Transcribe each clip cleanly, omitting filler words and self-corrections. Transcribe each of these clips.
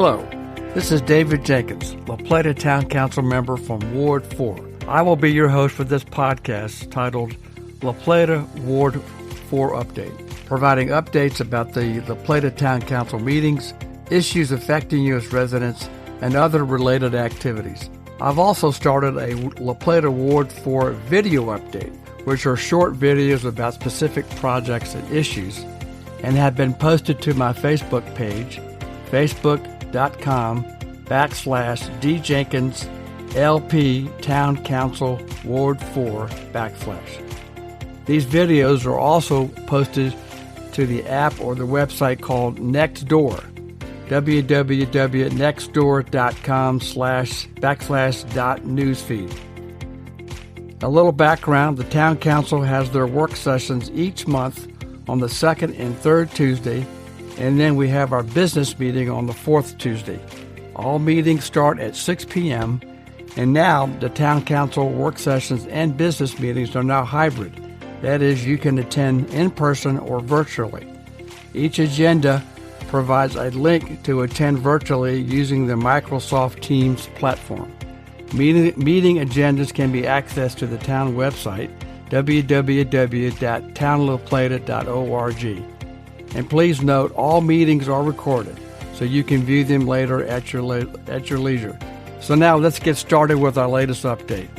Hello, this is David Jenkins, La Plata Town Council member from Ward 4. I will be your host for this podcast titled La Plata Ward 4 Update, providing updates about the La Plata Town Council meetings, issues affecting you as residents, and other related activities. I've also started a La Plata Ward 4 video update, which are short videos about specific projects and issues, and have been posted to my Facebook page, facebook.com/djenkinslp Town Council Ward 4 /. These videos are also posted to the app or the website called Nextdoor, www.nextdoor.com//.newsfeed. A little background: the Town Council has their work sessions each month on the second and third Tuesday, and then we have our business meeting on the fourth Tuesday. All meetings start at 6 p.m., and now the Town Council work sessions and business meetings are now hybrid. That is, you can attend in person or virtually. Each agenda provides a link to attend virtually using the Microsoft Teams platform. Meeting agendas can be accessed to the town website, www.townlaplata.org. And please note, all meetings are recorded, so you can view them later at your leisure. So now let's get started with our latest update.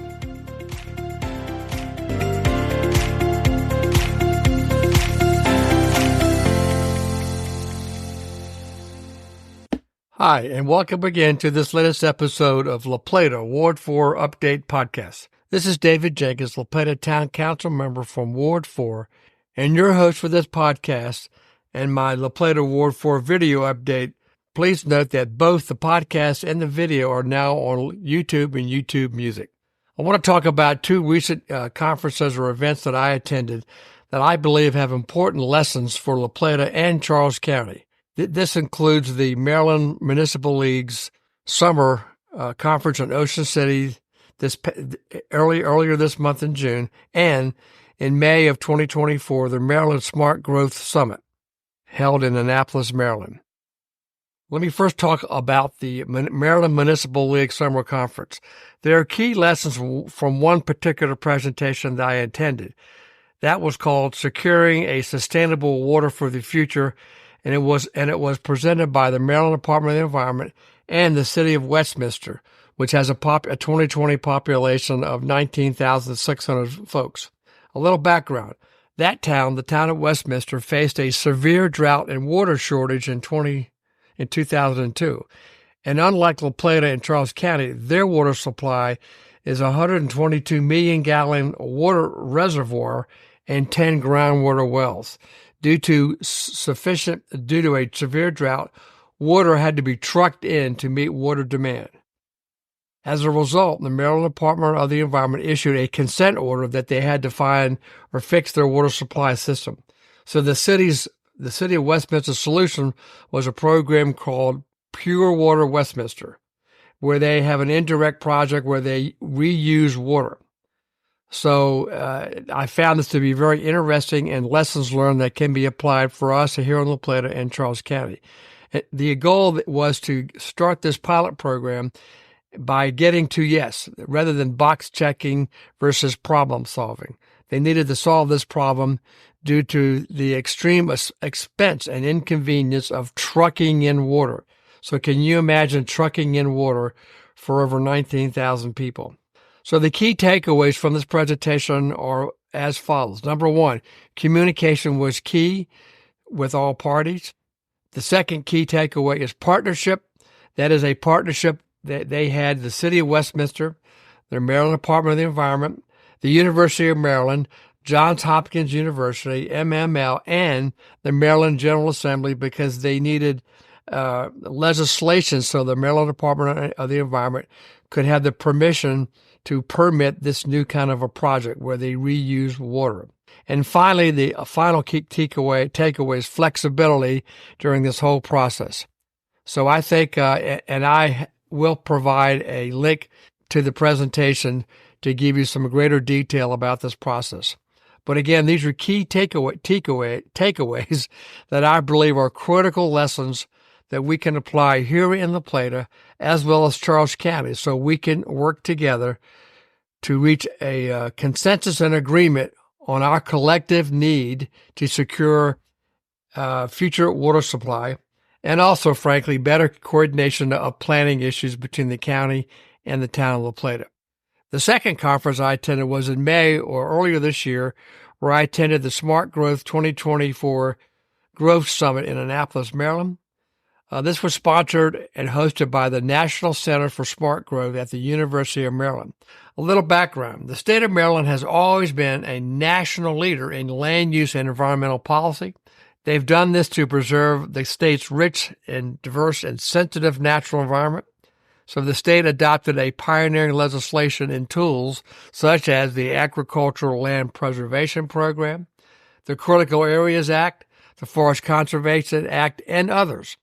Hi, and welcome again to this latest episode of La Plata Ward 4 Update Podcast. This is David Jenkins, La Plata Town Council member from Ward 4, and your host for this podcast and my La Plata Ward 4 video update. Please note that both the podcast and the video are now on YouTube and YouTube Music. I want to talk about two recent conferences or events that I attended that I believe have important lessons for La Plata and Charles County. This includes the Maryland Municipal League's summer conference in Ocean City earlier this month in June, and in May of 2024, the Maryland Smart Growth Summit held in Annapolis, Maryland. Let me first talk about the Maryland Municipal League Summer Conference. There are key lessons from one particular presentation that I attended. That was called Securing a Sustainable Water for the Future, and it was presented by the Maryland Department of the Environment and the City of Westminster, which has a 2020 population of 19,600 folks. A little background: that town, the town of Westminster, faced a severe drought and water shortage in 2002. And unlike La Plata and Charles County, their water supply is a 122 million gallon water reservoir and 10 groundwater wells. Due to a severe drought, water had to be trucked in to meet water demand. As a result, the Maryland Department of the Environment issued a consent order that they had to find or fix their water supply system. So the City of Westminster's solution was a program called Pure Water Westminster, where they have an indirect project where they reuse water. So I found this to be very interesting and lessons learned that can be applied for us here in La Plata and Charles County. The goal was to start this pilot program by getting to yes, rather than box checking versus problem solving. They needed to solve this problem due to the extreme expense and inconvenience of trucking in water. So can you imagine trucking in water for over 19,000 people? So the key takeaways from this presentation are as follows. Number one, communication was key with all parties. The second key takeaway is partnership. That is a partnership that they had the City of Westminster, the Maryland Department of the Environment, the University of Maryland, Johns Hopkins University, MML, and the Maryland General Assembly, because they needed legislation so the Maryland Department of the Environment could have the permission to permit this new kind of a project where they reuse water. And finally, the final key takeaway is flexibility during this whole process. So I think, and I will provide a link to the presentation to give you some greater detail about this process. But again, these are key takeaways that I believe are critical lessons that we can apply here in La Plata as well as Charles County, so we can work together to reach a consensus and agreement on our collective need to secure future water supply, and also, frankly, better coordination of planning issues between the county and the town of La Plata. The second conference I attended was in May or earlier this year, where I attended the Smart Growth 2024 Growth Summit in Annapolis, Maryland. This was sponsored and hosted by the National Center for Smart Growth at the University of Maryland. A little background. The state of Maryland has always been a national leader in land use and environmental policy. They've done this to preserve the state's rich and diverse and sensitive natural environment. So the state adopted a pioneering legislation and tools such as the Agricultural Land Preservation Program, the Critical Areas Act, the Forest Conservation Act, and others.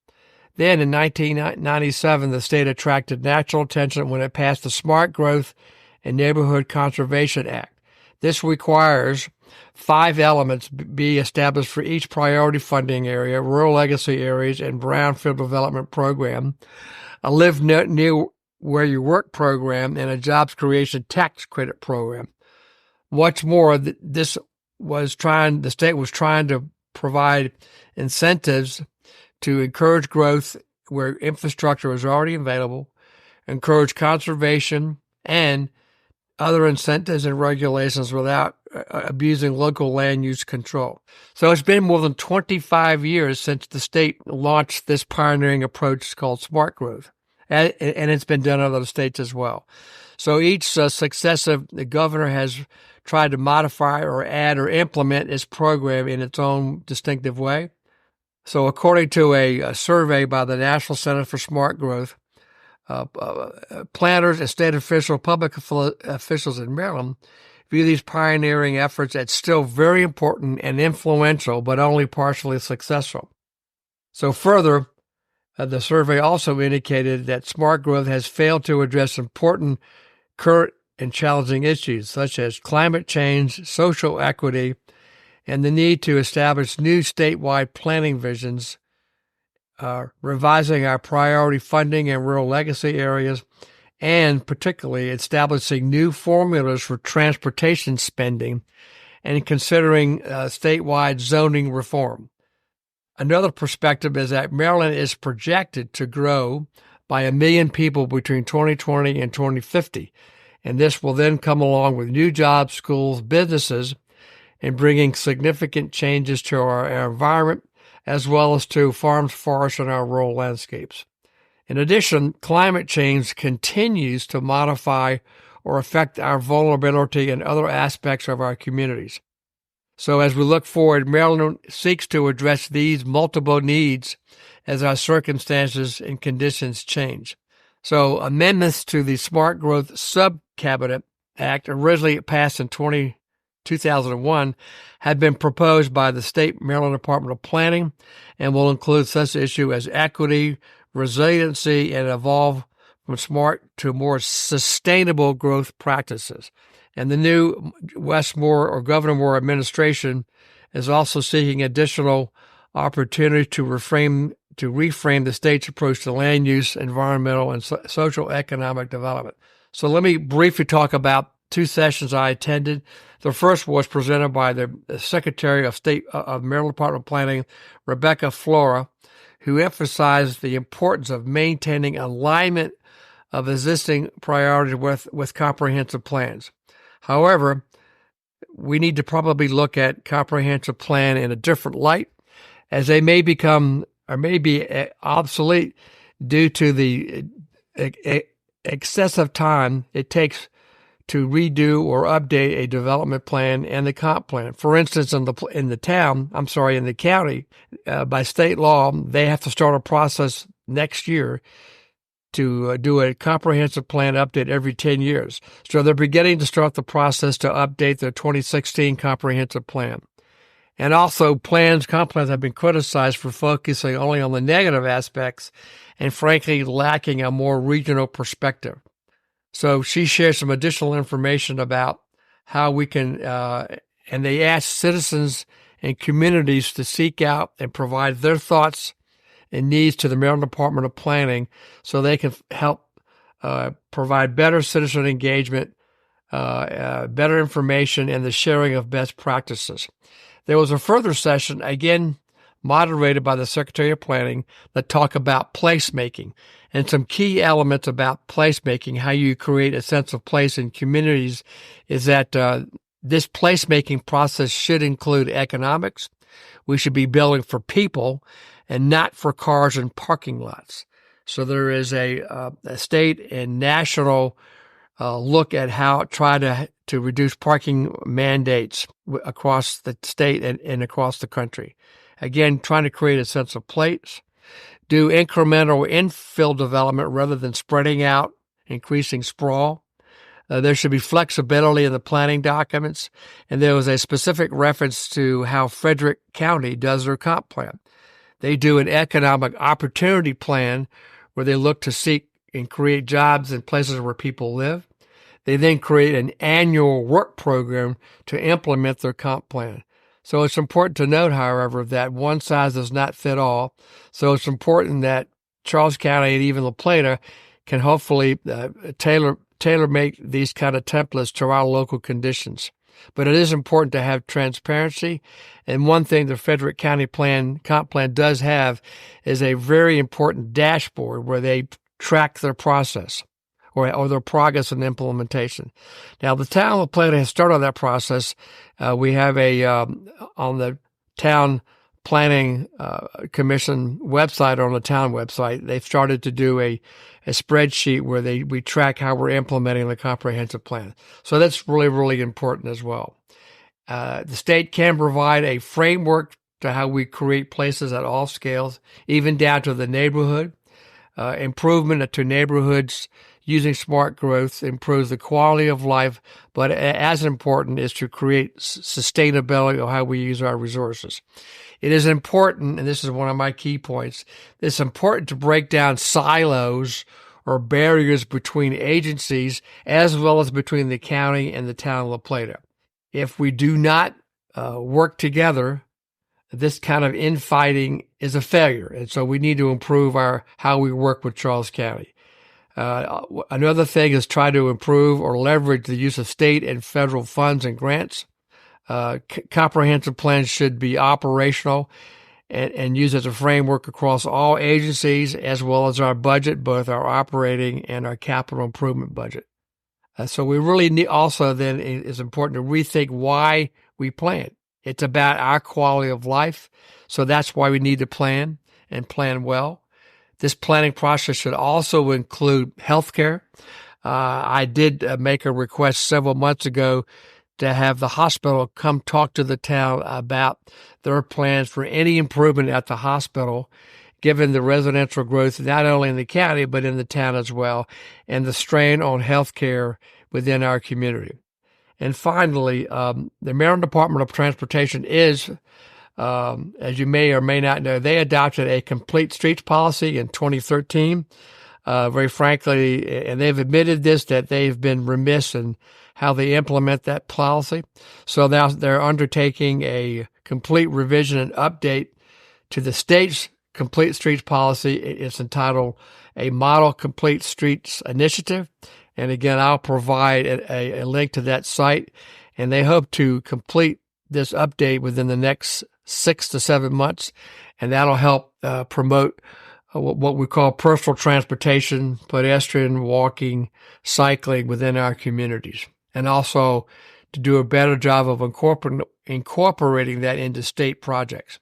Then in 1997, the state attracted national attention when it passed the Smart Growth and Neighborhood Conservation Act. This requires 5 elements be established for each priority funding area, rural legacy areas, and brownfield development program, a live near where you work program, and a jobs creation tax credit program. What's more, the state was trying to provide incentives to encourage growth where infrastructure is already available, encourage conservation, and other incentives and regulations without abusing local land use control. So it's been more than 25 years since the state launched this pioneering approach called Smart Growth, and it's been done in other states as well. So each successive governor has tried to modify or add or implement its program in its own distinctive way. So according to a survey by the National Center for Smart Growth, planners and state officials, public officials in Maryland view these pioneering efforts as still very important and influential, but only partially successful. So further, the survey also indicated that smart growth has failed to address important current and challenging issues such as climate change, social equity, and the need to establish new statewide planning visions, revising our priority funding in rural legacy areas, and particularly establishing new formulas for transportation spending and considering statewide zoning reform. Another perspective is that Maryland is projected to grow by 1 million people between 2020 and 2050, and this will then come along with new jobs, schools, businesses, and bringing significant changes to our environment as well as to farms, forests, and our rural landscapes. In addition, climate change continues to modify or affect our vulnerability in other aspects of our communities. So as we look forward, Maryland seeks to address these multiple needs as our circumstances and conditions change. So amendments to the Smart Growth Sub-Cabinet Act, originally passed in 2001, had been proposed by the State Maryland Department of Planning and will include such issues as equity, resiliency, and evolve from smart to more sustainable growth practices. And the new Westmore or Governor Moore administration is also seeking additional opportunities to reframe the state's approach to land use, environmental, and social economic development. So let me briefly talk about 2 sessions I attended. The first was presented by the Secretary of State of Maryland Department of Planning, Rebecca Flora, who emphasized the importance of maintaining alignment of existing priorities with comprehensive plans. However, we need to probably look at comprehensive plan in a different light, as they may become or may be obsolete due to the excessive time it takes to redo or update a development plan and the comp plan. For instance, in the county, by state law, they have to start a process next year to do a comprehensive plan update every 10 years. So they're beginning to start the process to update their 2016 comprehensive plan. And also comp plans have been criticized for focusing only on the negative aspects and frankly lacking a more regional perspective. So she shared some additional information about how we can, and they asked citizens and communities to seek out and provide their thoughts and needs to the Maryland Department of Planning so they can help provide better citizen engagement, better information, and the sharing of best practices. There was a further session, again moderated by the Secretary of Planning, that talked about placemaking and some key elements about placemaking. How you create a sense of place in communities is that this placemaking process should include economics. We should be building for people and not for cars and parking lots. So there is a state and national look at how try to reduce parking mandates across the state and across the country. Again, trying to create a sense of place, do incremental infill development rather than spreading out, increasing sprawl. There should be flexibility in the planning documents, and there was a specific reference to how Frederick County does their comp plan. They do an economic opportunity plan where they look to seek and create jobs in places where people live. They then create an annual work program to implement their comp plan. So it's important to note, however, that one size does not fit all. So it's important that Charles County and even La Plata can hopefully tailor-make these kind of templates to our local conditions. But it is important to have transparency. And one thing the Frederick County comp plan does have is a very important dashboard where they track their process or their progress in implementation. Now, the town of La Plata has started that process. We have on the town planning commission website, on the town website, they've started to do a spreadsheet where we track how we're implementing the comprehensive plan. So that's really, really important as well. The state can provide a framework to how we create places at all scales, even down to the neighborhood. Improvement to neighborhoods using smart growth improves the quality of life, but as important is to create sustainability of how we use our resources. It is important, and this is one of my key points, it's important to break down silos or barriers between agencies as well as between the county and the town of La Plata. If we do not work together, this kind of infighting is a failure, and so we need to improve how we work with Charles County. Another thing is try to improve or leverage the use of state and federal funds and grants. Comprehensive plans should be operational and used as a framework across all agencies as well as our budget, both our operating and our capital improvement budget. So we really need also then it's important to rethink why we plan. It's about our quality of life. So that's why we need to plan and plan well. This planning process should also include healthcare. I did make a request several months ago to have the hospital come talk to the town about their plans for any improvement at the hospital, given the residential growth not only in the county but in the town as well, and the strain on healthcare within our community. And finally, the Maryland Department of Transportation is, as you may or may not know, they adopted a complete streets policy in 2013. Very frankly, and they've admitted this, that they've been remiss in how they implement that policy. So now they're undertaking a complete revision and update to the state's complete streets policy. It's entitled a Model Complete Streets Initiative. And again, I'll provide a link to that site. And they hope to complete this update within the next 6 to 7 months. And that'll help promote what we call personal transportation, pedestrian, walking, cycling within our communities. And also to do a better job of incorporating that into state projects.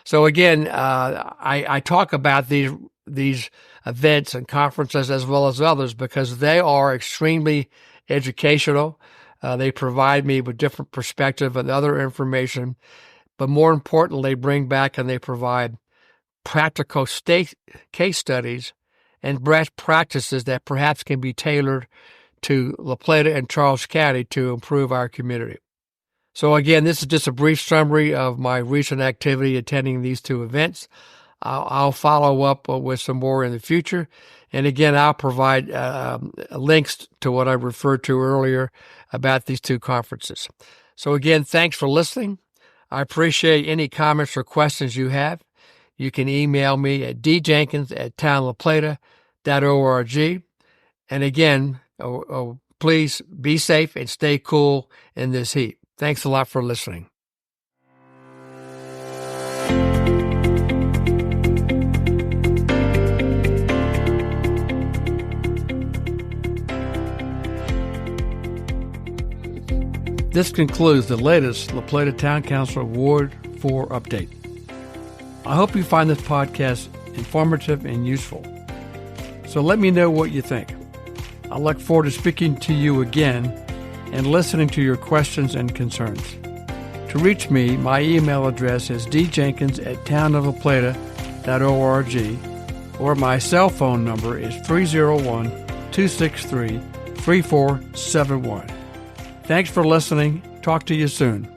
So again, I talk about these events and conferences as well as others because they are extremely educational. They provide me with different perspective and other information, but more importantly, they bring back and they provide practical state case studies and best practices that perhaps can be tailored to La Plata and Charles County to improve our community. So again, this is just a brief summary of my recent activity attending these two events. I'll follow up with some more in the future. And again, I'll provide links to what I referred to earlier about these two conferences. So again, thanks for listening. I appreciate any comments or questions you have. You can email me at djenkins@townlaplata.org. And again, please be safe and stay cool in this heat. Thanks a lot for listening. This concludes the latest La Plata Town Council Ward 4 update. I hope you find this podcast informative and useful. So let me know what you think. I look forward to speaking to you again and listening to your questions and concerns. To reach me, my email address is djenkins@townoflaplata.org, or my cell phone number is 301-263-3471. Thanks for listening. Talk to you soon.